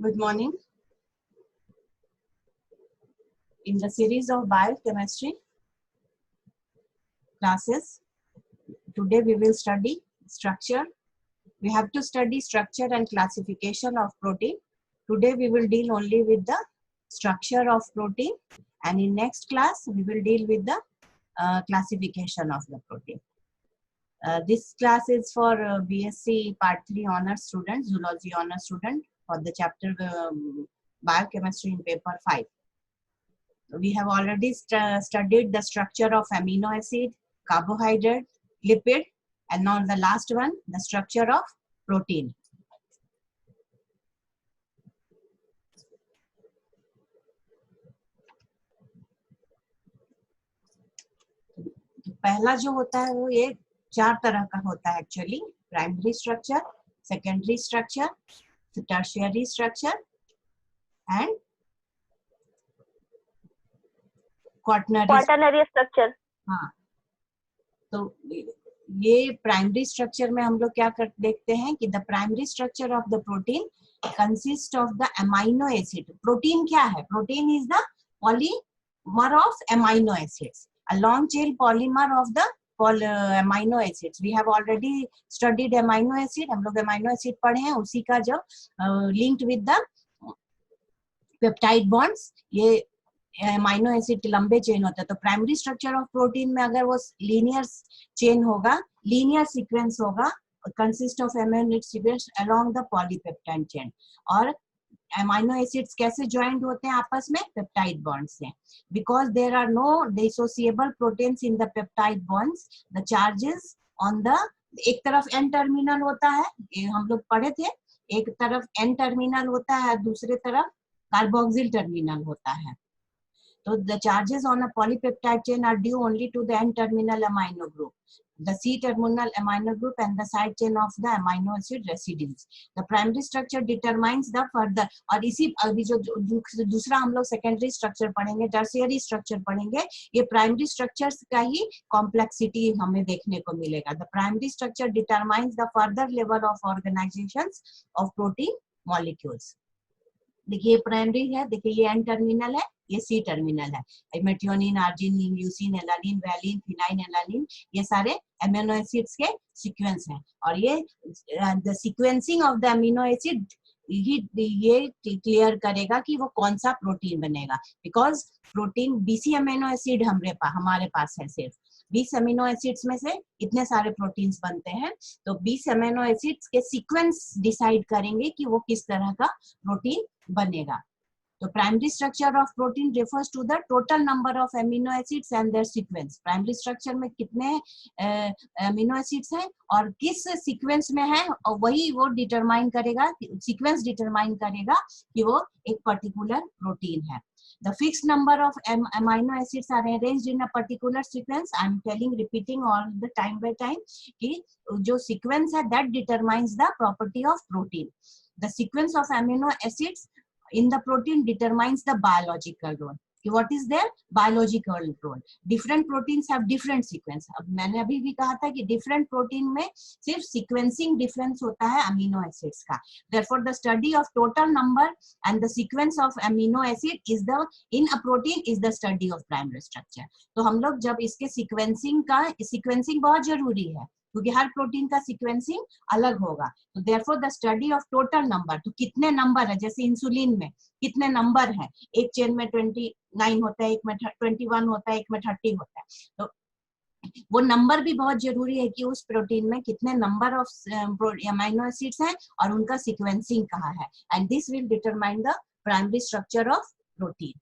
Good morning. In the series of biochemistry classes, today we will study structure. We have to study structure and classification of protein. Today we will deal only with the structure of protein, and in next class we will deal with the classification of the protein. This class is for BSc Part 3 Honours student, Zoology Honours student for the chapter Biochemistry in paper 5. We have already studied the structure of amino acid, carbohydrate, lipid, and now the last one, the structure of protein. पहला जो होता है वो ये चार तरह का होता है actually, primary structure, secondary structure, tertiary structure and quaternary structure. हाँ, तो ये प्राइमरी स्ट्रक्चर में हम लोग क्या देखते हैं कि the primary structure of the protein consist of the amino acid. Protein क्या है? Protein is the polymer of amino acids, a long chain polymer of the amino acids. We have already studied amino acid. हम लोग amino acid पढ़े हैं, उसी का जो linked with the peptide bonds, ये amino acid लंबे चेन होता है. तो प्राइमरी स्ट्रक्चर ऑफ प्रोटीन में अगर वो लीनियर चेन होगा, लीनियर सीक्वेंस होगा, consist of amino sequence along the polypeptide chain. और अमाइनो एसिड्स कैसे ज्वाइंट होते हैं आपस में? पेप्टाइड बॉन्ड से. Because there are no dissociable proteins in the peptide bonds, the charges on the, एक तरफ एन टर्मिनल होता है, हम लोग पढ़े थे, एक तरफ एन टर्मिनल होता है, दूसरे तरफ कार्बोक्सिल टर्मिनल होता है. So the charges on a polypeptide chain are due only to the N-terminal amino group, the C-terminal amino group, and the side chain of the amino acid residues. The primary structure determines the further. और इसी अभी जो दूसरा हम लोग secondary structure पढ़ेंगे, tertiary structure पढ़ेंगे, ये प्राइमरी स्ट्रक्चर्स का ही कॉम्प्लेक्सिटी हमें देखने को मिलेगा. The primary structure determines the further level of organizations of protein molecules. देखिए प्राइमरी है, देखिए ये एन टर्मिनल है, ये सी टर्मिनल है. Methionine, arginine, leucine, alanine, valine, फिनाइन, एलानिन, ये सारे अमीनो एसिड्स के सीक्वेंस हैं. और ये the sequencing of the amino acid ये क्लियर करेगा कि वो कौन सा प्रोटीन बनेगा. बिकॉज प्रोटीन 20 अमीनो एसिड हमारे पास है, सिर्फ 20 अमीनो एसिड्स में से इतने सारे प्रोटीन्स बनते हैं. तो 20 अमीनो एसिड्स के सीक्वेंस डिसाइड करेंगे कि वो किस तरह का प्रोटीन बनेगा. तो primary structure of protein refers to the total number of amino acids and their sequence. Primary structure में कितने अमीनो एसिड्स हैं और किस सीक्वेंस में है, और वही वो डिटरमाइन करेगा, सीक्वेंस डिटरमाइन करेगा कि वो एक पर्टिकुलर प्रोटीन है. The fixed number of amino acids are arranged in a particular sequence. I am repeating all the time by time कि जो sequence है that determines the property of protein. The sequence of amino acids in the protein determines the biological role. What is their biological role? Different proteins have different sequence. अब मैंने अभी भी कहा था कि different protein में सिर्फ sequencing difference होता है amino acids का. Therefore, the study of total number and the sequence of amino acid is the in a protein is the study of primary structure. तो हम लोग जब इसके sequencing बहुत जरूरी है, क्योंकि हर प्रोटीन का सीक्वेंसिंग अलग होगा. तो therefore the study of total number, तो कितने नंबर है, जैसे इंसुलिन में कितने नंबर है, एक चेन में 29 होता है, एक में 21 होता है, एक में 30 होता है. तो वो नंबर भी बहुत जरूरी है कि उस प्रोटीन में कितने नंबर ऑफ अमीनो एसिड्स हैं और उनका सीक्वेंसिंग कहाँ है. And this will determine the primary structure of protein.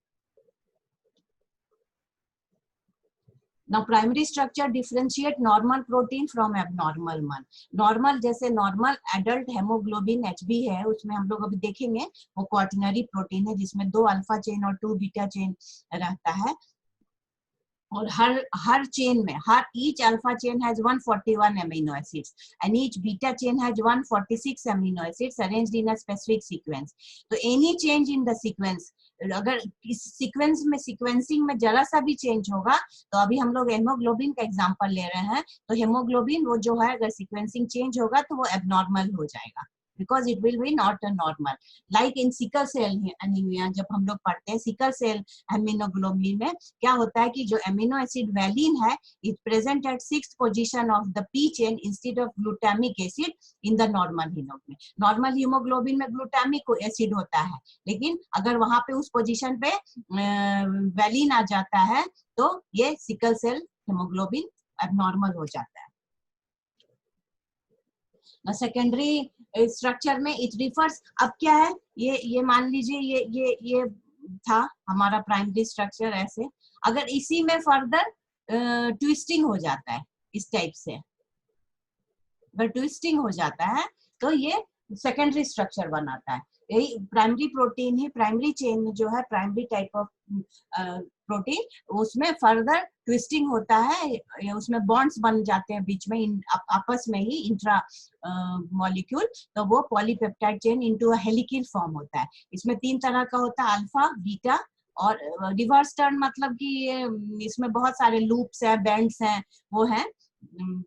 Now primary structure differentiate normal protein from abnormal one. Normal जैसे normal adult hemoglobin HB है, उसमें हम लोग अभी देखेंगे वो quaternary protein है जिसमें 2 अल्फा चेन और 2 बीटा चेन रहता है. और हर चेन में each alpha chain has 141 amino acids and each beta chain has 146 amino acids arranged in a specific sequence. तो any change in the sequence, अगर इस सीक्वेंस में सीक्वेंसिंग में जरा सा भी चेंज होगा, तो अभी हम लोग हेमोग्लोबिन का एग्जांपल ले रहे हैं, तो हेमोग्लोबिन वो जो है अगर सीक्वेंसिंग चेंज होगा तो वो एबनॉर्मल हो जाएगा. because it will be not a normal. Like in sickle cell anemia, जब हम लोग पढ़ते हैं सिकल सेल हेमोग्लोबिन में क्या होता है कि जो एमिनो एसिड वैलिन है it present at 6th position of the P chain instead of glutamic acid in the normal hemoglobin. Normal haemoglobin में ग्लूटामिक एसिड होता है, लेकिन अगर वहां पे उस पोजीशन पे वैलिन आ जाता है तो ये सिकल सेल हेमोग्लोबिन एबनॉर्मल हो जाता है. सेकेंडरी स्ट्रक्चर में इट रिफर्स, अब क्या है ये मान लीजिए ये था हमारा प्राइमरी स्ट्रक्चर. ऐसे अगर इसी में फर्दर ट्विस्टिंग हो जाता है इस टाइप से, अगर ट्विस्टिंग हो जाता है तो ये सेकेंडरी स्ट्रक्चर बनाता है. यही प्राइमरी प्रोटीन है, प्राइमरी चेन जो है प्राइमरी टाइप ऑफ प्रोटीन, उसमें फर्दर ट्विस्टिंग होता है, उसमें बॉन्ड्स बन जाते हैं बीच में आपस में ही इंट्रा मॉलिक्यूल, तो वो polypeptide chain into a helical form होता है. इसमें 3 तरह का होता है, अल्फा, बीटा और रिवर्स टर्न, मतलब कि इसमें बहुत सारे लूप्स हैं, बैंड्स हैं, वो हैं,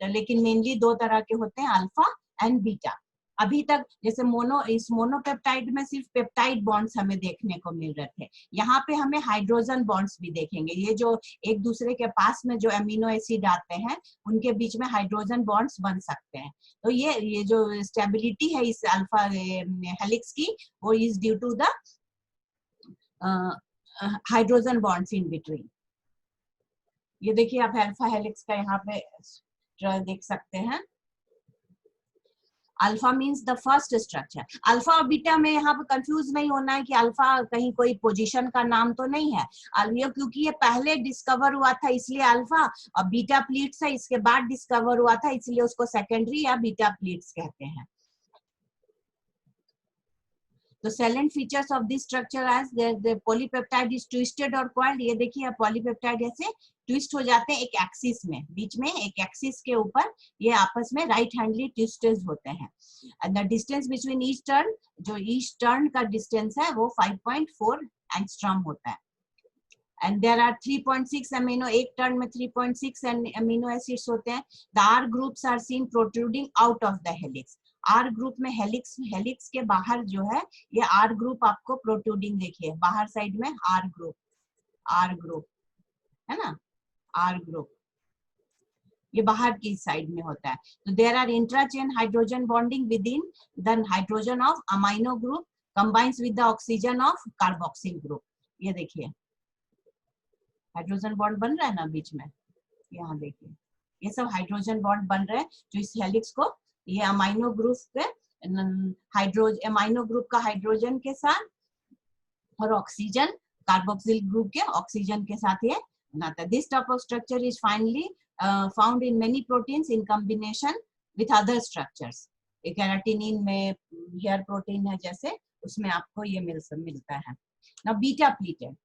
लेकिन मेनली 2 तरह के होते हैं, अल्फा एंड बीटा. अभी तक जैसे इस मोनोपेप्टाइड में सिर्फ पेप्टाइड बॉन्ड्स हमें देखने को मिल रहे थे, यहाँ पे हमें हाइड्रोजन बॉन्ड्स भी देखेंगे. ये जो एक दूसरे के पास में जो अमीनो एसिड आते हैं उनके बीच में हाइड्रोजन बॉन्ड्स बन सकते हैं. तो ये जो स्टेबिलिटी है इस अल्फा हेलिक्स की, वो is due to the hydrogen bonds in between. ये देखिए आप अल्फा हेलिक्स का यहाँ पे देख सकते हैं. Alpha means the first structure. Alpha और बीटा में यहाँ पे कंफ्यूज नहीं होना है कि अल्फा कहीं कोई पोजीशन का नाम तो नहीं है. क्योंकि ये पहले डिस्कवर हुआ था इसलिए अल्फा, और बीटा प्लीट्स है इसके बाद डिस्कवर हुआ था इसलिए उसको सेकेंडरी या बीटा प्लीट्स कहते हैं. तो salient features of this structure as the polypeptide is twisted or coiled. ये देखिए पॉलीपेप्टाइड ऐसे ट्विस्ट हो जाते हैं एक एक्सिस में, बीच में एक एक्सिस के ऊपर ये आपस में राइट हैंडली ट्विस्टेड होते हैं. And the distance between each turn, जो ईच टर्न का डिस्टेंस है वो 5.4 एंगस्ट्रॉम होता है. एंड देयर आर 3.6 अमीनो, एक टर्न में 3.6 अमीनो एसिड्स होते हैं. The R groups are seen protruding out of the helix. R group में हेलिक्स के बाहर जो है ये आर ग्रुप आपको प्रोट्रूडिंग देखिए बाहर साइड में आर ग्रुप है ना, आर ग्रुप ये बाहर की साइड में होता है. तो there are intrachain hydrogen bonding within the hydrogen of amino group combines with the oxygen of carboxyl group. ये देखिए हाइड्रोजन बॉन्ड बन रहा है ना बीच में, यहाँ देखिए ये सब हाइड्रोजन बॉन्ड बन रहे हैं जो इस हेलिक्स को, ये अमाइनो ग्रुप के अमाइनो ग्रुप का हाइड्रोजन के साथ और ऑक्सीजन कार्बोक्सिल ग्रुप के ऑक्सीजन के साथ ये बनाता है. This type of structure is finally found in many proteins in combination with other structures. Keratin में हेयर प्रोटीन है जैसे, उसमें आपको ये मिलता है. Now beta pleated,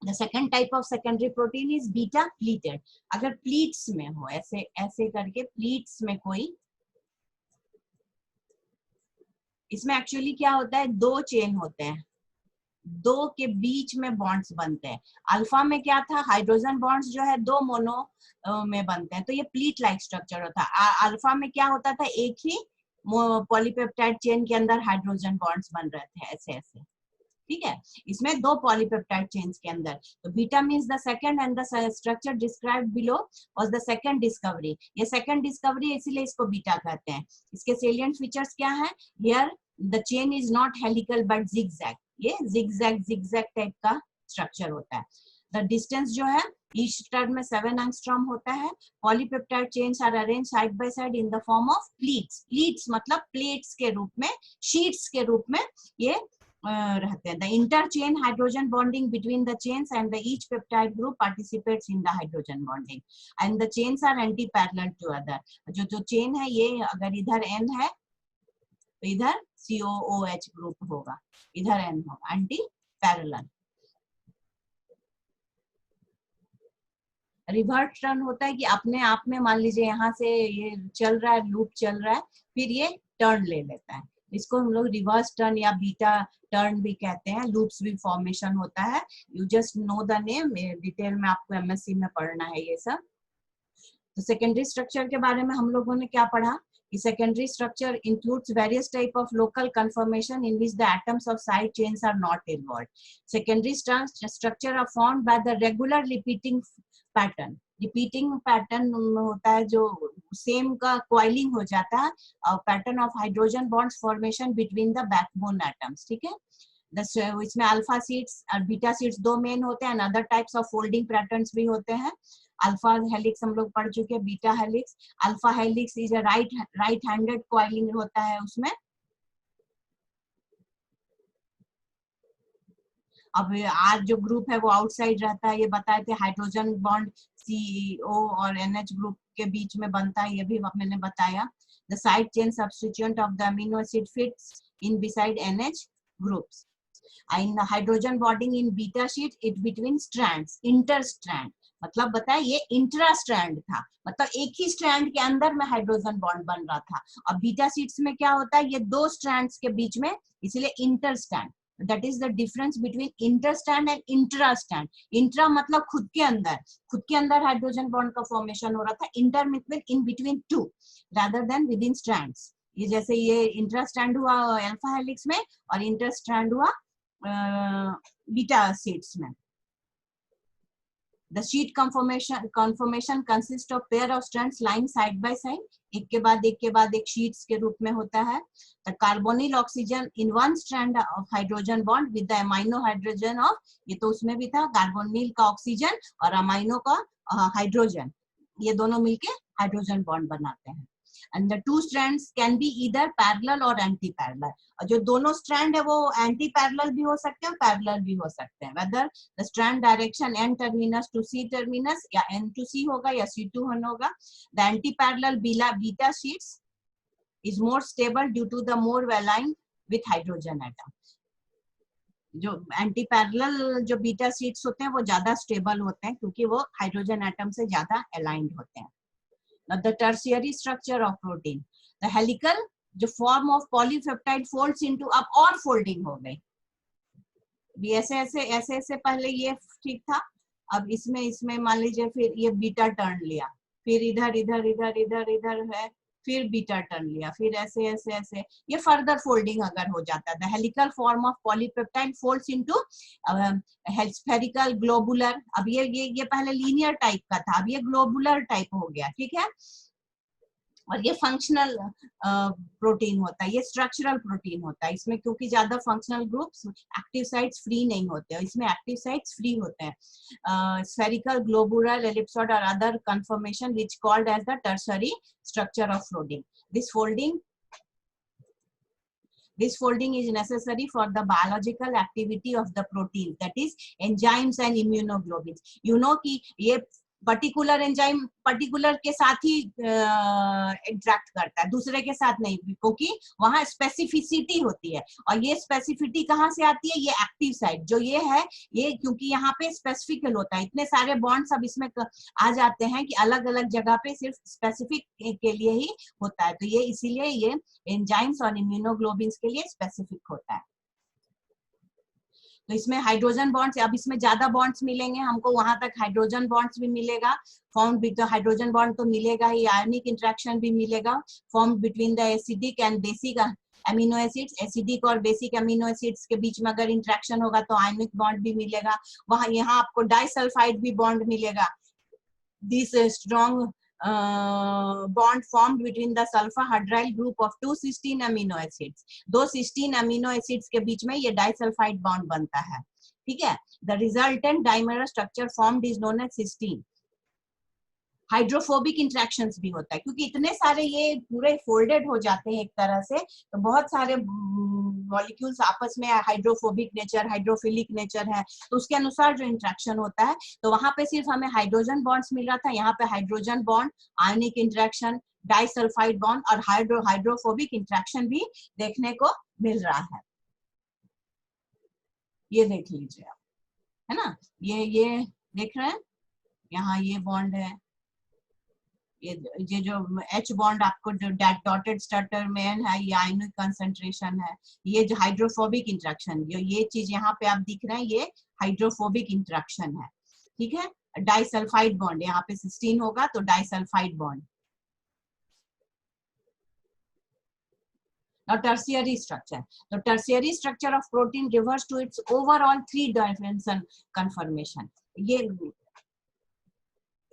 the second type of secondary protein is beta pleated. अगर प्लीट्स में हो ऐसे ऐसे करके प्लीट्स में कोई, इसमें एक्चुअली क्या होता है 2 चेन होते हैं, 2 के बीच में बॉन्ड्स बनते हैं. अल्फा में क्या था, हाइड्रोजन बॉन्ड्स जो है 2 मोनो में बनते हैं, तो ये प्लीट लाइक स्ट्रक्चर होता है. अल्फा में क्या होता था, एक ही पॉलीपेप्टाइड चेन के अंदर हाइड्रोजन बॉन्ड्स बन रहे थे ऐसे ऐसे, ठीक है. इसमें 2 पॉलीपेप्टाइड चेन्स के अंदर. तो beta means the second and the structure described below was the second discovery. ये सेकंड डिस्कवरी इसीलिए इसको बीटा कहते हैं. इसके सेलिएंट फीचर्स क्या है, here the chain is not helical but zigzag. ये जिगजैग टाइप का स्ट्रक्चर होता है. द डिस्टेंस जो है ईच टर्न में 7 एंगस्ट्रॉम होता है. Polypeptide chains are arrange side by side in the form of pleats. Pleats मतलब प्लेट्स के रूप में, शीट्स के रूप में ये रहते हैं. The interchain hydrogen bonding between the chains and the each peptide group participates in the hydrogen bonding and the chains are anti-parallel to other. जो चेन है ये अगर इधर N है तो इधर COOH ग्रुप होगा, इधर N होगा, एंटी पैरेलल. रिवर्स टर्न होता है कि अपने आप में मान लीजिए यहाँ से ये चल रहा है, लूप चल रहा है, फिर ये टर्न ले लेता है. इसको हम लोग रिवर्स टर्न या बीटा टर्न भी कहते हैं. लूप्स भी फॉर्मेशन होता है. You just know the name, detail में आपको एमएससी में पढ़ना है ये सब. तो सेकेंडरी स्ट्रक्चर के बारे में हम लोगों ने क्या पढ़ा Secondary structure includes various type of local conformation in which the atoms of side chains are not involved. Secondary structure are formed by the regular repeating pattern. Repeating pattern होता है जो सेम का क्वाइलिंग हो जाता है, pattern of hydrogen bonds formation between the backbone atoms. ठीक है, इसमें अल्फा सीड्स और बीटा सीड्स दो मेन होते हैं, other types of folding patterns भी होते हैं. अल्फा हेलिक्स हम लोग पढ़ चुके हैं, beta helix. Alpha helix is a right handed coiling होता है उसमें. अब आज जो ग्रुप है वो आउटसाइड रहता है, ये बताए थे हाइड्रोजन बॉन्ड CO और NH ग्रुप के बीच में बनता है, ये भी मैंने बताया. The side chain substituent of the amino acid fits in beside NH groups. In the hydrogen bonding in beta sheet, it between strands, interstrand. मतलब बताए ये इंट्रा स्ट्रैंड था, मतलब एक ही स्ट्रैंड के अंदर में हाइड्रोजन बॉन्ड बन रहा था. और बीटा शीट्स में क्या होता है, ये दो स्ट्रैंड्स के बीच में, इसलिए इंटरस्टैंड. That is the difference between interstrand and intrastrand. Intra मतलब खुद के अंदर हाइड्रोजन बॉन्ड का फॉर्मेशन हो रहा था. इंटर मतलब in between two rather than within strands. ये जैसे ये इंट्रास्ट्रैंड हुआ अल्फा हेलिक्स में और इंटरस्ट्रैंड हुआ बीटा शीट्स में. The sheet conformation consists of pair of strands lying side by side. एक के बाद एक शीट्स के रूप में होता है. The carbonyl oxygen in one strand of hydrogen bond with the amino hydrogen of, ये तो उसमें भी था, कार्बोनिल का ऑक्सीजन और अमाइनो का हाइड्रोजन, ये दोनों मिलके हाइड्रोजन बॉन्ड बनाते हैं. And the two strands can be either parallel or anti-parallel. और जो दोनों स्ट्रैंड है वो एंटी पैरेलल भी हो सकते हैं और पैरेलल भी हो सकते हैं. Whether the strand direction N terminus to C terminus या N to C होगा या C to N होगा. The anti-parallel beta sheets is more stable due to the more aligned with hydrogen atom. जो anti parallel जो beta sheets होते हैं वो ज्यादा स्टेबल होते हैं क्योंकि वो हाइड्रोजन एटम से ज्यादा अलाइंड होते हैं. The tertiary structure of protein, the helical जो form of polypeptide folds into, अब और folding हो गई. ऐसे पहले ये ठीक था, अब इसमें मान लीजिए फिर ये बीटा टर्न लिया, फिर इधर है, फिर बीटा टर्न लिया, फिर ऐसे ये फर्दर फोल्डिंग अगर हो जाता है. The helical form of polypeptide folds into spherical globular. अब ये पहले लीनियर टाइप का था, अब ये ग्लोबुलर टाइप हो गया. ठीक है, और ये फंक्शनल प्रोटीन होता है, ये स्ट्रक्चरल प्रोटीन होता है. इसमें क्योंकि ज्यादा functional groups active sites free नहीं होते हैं, इसमें एक्टिव साइट्स फ्री होते हैं. स्फेरिकल, ग्लोबुलर, एलिप्सॉइड और other conformation which called as the tertiary structure of protein. This folding is necessary for the biological activity of the protein, that is enzymes and immunoglobulins. You know कि ये particular enzyme particular के साथ ही interact करता है, दूसरे के साथ नहीं, क्योंकि वहां स्पेसिफिसिटी होती है. और ये स्पेसिफिसिटी कहाँ से आती है, ये एक्टिव साइट जो ये है, ये क्योंकि यहाँ पे स्पेसिफिक होता है, इतने सारे बॉन्ड्स अब इसमें आ जाते हैं कि अलग अलग जगह पे सिर्फ स्पेसिफिक के लिए ही होता है. तो ये इसीलिए ये एंजाइम्स और इम्यूनोग्लोबिन्स के लिए स्पेसिफिक होता है. तो इसमें हाइड्रोजन बॉन्ड्स, अब इसमें ज्यादा बॉन्ड्स मिलेंगे हमको, वहां तक हाइड्रोजन बॉन्ड्स भी मिलेगा, फॉर्म विद हाइड्रोजन बॉन्ड तो मिलेगा ही, आयनिक इंटरेक्शन भी मिलेगा, form between the acidic and basic amino acids. Acidic और बेसिक अमीनो एसिड्स के बीच में अगर इंटरेक्शन होगा तो आयनिक बॉन्ड भी मिलेगा. वहां यहाँ आपको डाइसल्फाइड भी बॉन्ड मिलेगा. This strong bond formed between the sulfur hydryl group of two cysteine amino acids. दो cysteine amino acids के बीच में ये डाइसल्फाइड बॉन्ड बनता है. ठीक है, the resultant dimer structure formed is known as cysteine. Hydrophobic interactions भी होता है क्योंकि इतने सारे ये पूरे फोल्डेड हो जाते हैं एक तरह से, तो बहुत सारे मॉलिक्यूल्स आपस में हाइड्रोफोबिक नेचर, हाइड्रोफिलिक नेचर है, तो उसके अनुसार जो इंटरेक्शन होता है, तो वहां पे सिर्फ हमें हाइड्रोजन बॉन्ड्स मिल रहा था, यहाँ पे हाइड्रोजन बॉन्ड, आयनिक इंटरेक्शन, डाइसल्फाइड बॉन्ड और हाइड्रोफोबिक इंटरेक्शन भी देखने को मिल रहा है. ये देख लीजिए आप, है ना, ये देख रहे हैं, यहाँ ये बॉन्ड है, ये जो H बॉन्ड आपको जो डॉटेड स्टार्टर में है, ये आयनिक कंसंट्रेशन है. ये जो हाइड्रोफोबिक इंटरेक्शन, ये चीज यहाँ पे आप दिख रहे हैं, ये हाइड्रोफोबिक इंटरेक्शन है. ठीक है, डाइसल्फाइड बॉन्ड, यहाँ पे सिस्टीन होगा तो disulphide bond. or tertiary structure. The tertiary structure of protein refers to its overall three dimension conformation.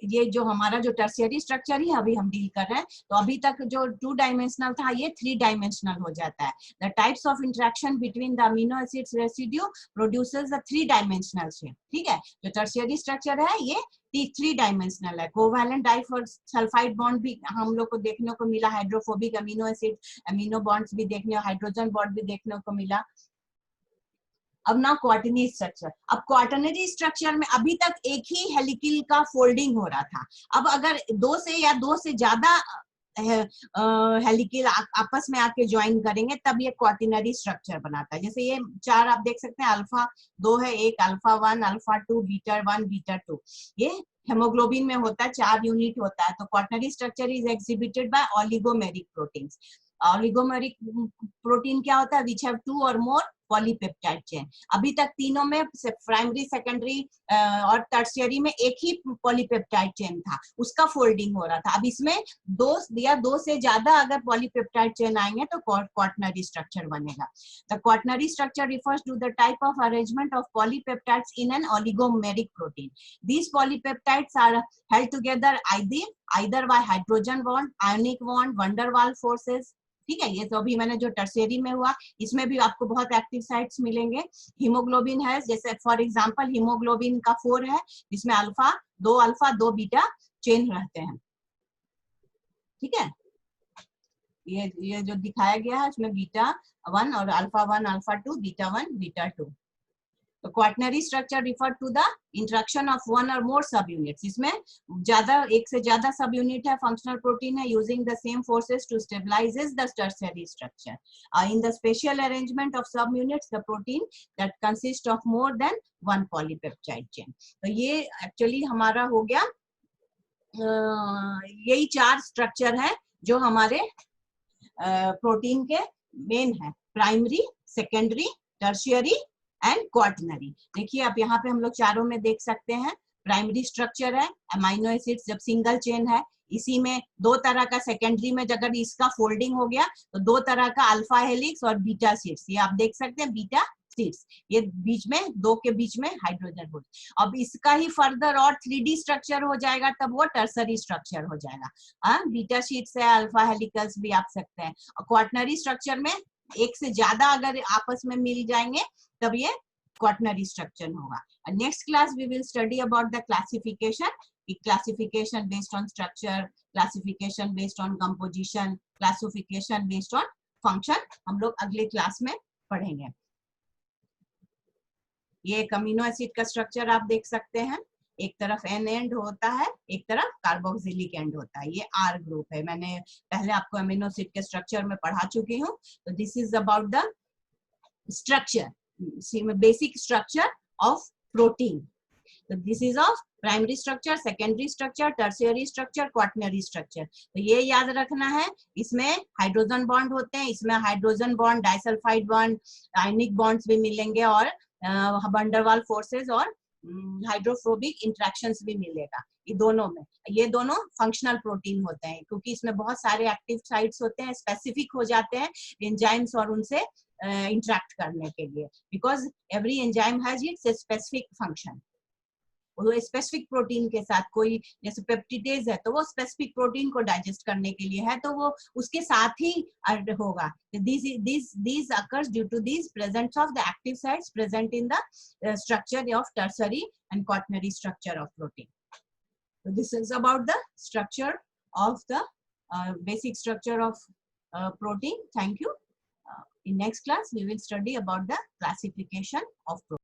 ये जो हमारा जो टर्शियरी स्ट्रक्चर ही अभी हम डील कर रहे हैं, तो अभी तक जो 2 डायमेंशनल था ये 3 डायमेंशनल हो जाता है. The types of interaction between the amino acids residue produces the 3 dimensional shape. ठीक है, जो टर्शियरी स्ट्रक्चर है ये 3 डायमेंशनल है. कोवैलेंट डाइसल्फाइड बॉन्ड भी हम लोग को देखने को मिला, hydrophobic amino acid amino bonds भी देखने, हाइड्रोजन बॉन्ड भी देखने को मिला. अब ना क्वार्टरनरी स्ट्रक्चर. अब क्वार्टरनरी स्ट्रक्चर में अभी तक एक ही हेलिकल का फोल्डिंग हो रहा था. अब अगर 2 से या 2 से ज्यादा हेलिकल आपस में आके ज्वाइन करेंगे तब ये क्वार्टरनरी स्ट्रक्चर बनाता है. जैसे ये 4 आप देख सकते हैं, अल्फा 2 है, एक अल्फा 1, अल्फा 2, बीटा 1, बीटा 2. ये हेमोग्लोबिन में होता है, 4 यूनिट होता है. तो quaternary structure is exhibited by oligomeric proteins. Oligomeric protein क्या होता है? विच हैव 2 और मोर पॉलीपेप्टाइड चेन. अभी तक तीनों में प्राइमरी, सेकेंडरी और टर्शियरी में एक ही पॉलीपेप्टाइड चेन था, उसका फोल्डिंग हो रहा था. अब इसमें 2 से ज्यादा अगर पॉलीपेप्टाइड चेन आएंगे तो क्वार्टरनरी स्ट्रक्चर बनेगा. The quaternary structure refers to the type of arrangement of polypeptides in an oligomeric protein. These polypeptides are held together either by hydrogen bond, ionic bond, van der Waals forces. ठीक है, ये तो अभी मैंने जो tertiary में हुआ, इसमें भी आपको बहुत एक्टिव साइट्स मिलेंगे. हीमोग्लोबिन है, जैसे फॉर एग्जांपल हीमोग्लोबिन का 4 है, जिसमें अल्फा 2 बीटा चेन रहते हैं. ठीक है, ये जो दिखाया गया है उसमें बीटा 1 और अल्फा 1, अल्फा 2, बीटा 1, बीटा 2. तो quaternary structure refer to the interaction of 1 और मोर सब यूनिट्स. इसमें एक से ज्यादा सब यूनिट है, फंक्शनल प्रोटीन है, using the same forces to stabilises the tertiary structure. In the special arrangement of subunits the protein that consist of more than 1 polypeptide chain. तो ये एक्चुअली हमारा हो गया, यही 4 स्ट्रक्चर है जो हमारे प्रोटीन के मेन है: primary, secondary, tertiary and quaternary. देखिए आप यहाँ पे हम लोग चारों में देख सकते हैं. प्राइमरी स्ट्रक्चर है अमाइनो एसिड्स, जब सिंगल चेन है. इसी में 2 तरह का, सेकेंडरी में अगर इसका फोल्डिंग हो गया तो 2 तरह का अल्फा हेलिक्स और बीटा शीट्स. ये आप देख सकते हैं बीटा शीट्स, ये बीच में 2 के बीच में हाइड्रोजन बॉन्ड. अब इसका ही फर्दर और 3D स्ट्रक्चर हो जाएगा, तब वो टर्सरी स्ट्रक्चर हो जाएगा. बीटा शीट्स है, अल्फा हेलिकल्स भी आप सकते हैं. और क्वार्टरनरी स्ट्रक्चर में एक से ज्यादा अगर आपस में मिल जाएंगे तब ये क्वार्टरनरी स्ट्रक्चर होगा. Next class we will study about the classification. Classification based on structure, classification based on composition, classification based on function हम लोग अगले क्लास में पढ़ेंगे. ये एक अमीनो एसिड का स्ट्रक्चर आप देख सकते हैं. एक तरफ एन एंड होता है, एक तरफ कार्बोक्सिलिक एंड होता है. ये आर ग्रुप है. मैंने पहले आपको अमीनो एसिड के स्ट्रक्चर में पढ़ा चुकी हूँ. तो this is about the structure, basic structure of protein. तो this is of primary structure, secondary structure, tertiary structure, quaternary structure. तो ये याद रखना है. इसमें हाइड्रोजन बॉन्ड होते हैं, इसमें हाइड्रोजन बॉन्ड, डाइसल्फाइड बॉन्ड, आयनिक बॉन्ड्स भी मिलेंगे और van der Waals फोर्सेस और हाइड्रोफोबिक इंटरेक्शंस भी मिलेगा. ये दोनों में, ये दोनों फंक्शनल प्रोटीन होते हैं क्योंकि इसमें बहुत सारे एक्टिव साइट्स होते हैं, स्पेसिफिक हो जाते हैं एंजाइम्स और उनसे इंटरेक्ट करने के लिए. Because every enzyme has its specific function. वो स्पेसिफिक प्रोटीन के साथ, कोई जैसे पेप्टिडेज है तो वो स्पेसिफिक प्रोटीन को डाइजेस्ट करने के लिए है, तो वो उसके साथ ही होगा. These occurs due to these presence of the active sites present in the structure of tertiary and quaternary structure of protein. So this is about the structure of the basic structure of protein. Thank you. In next class we will study about the classification of protein.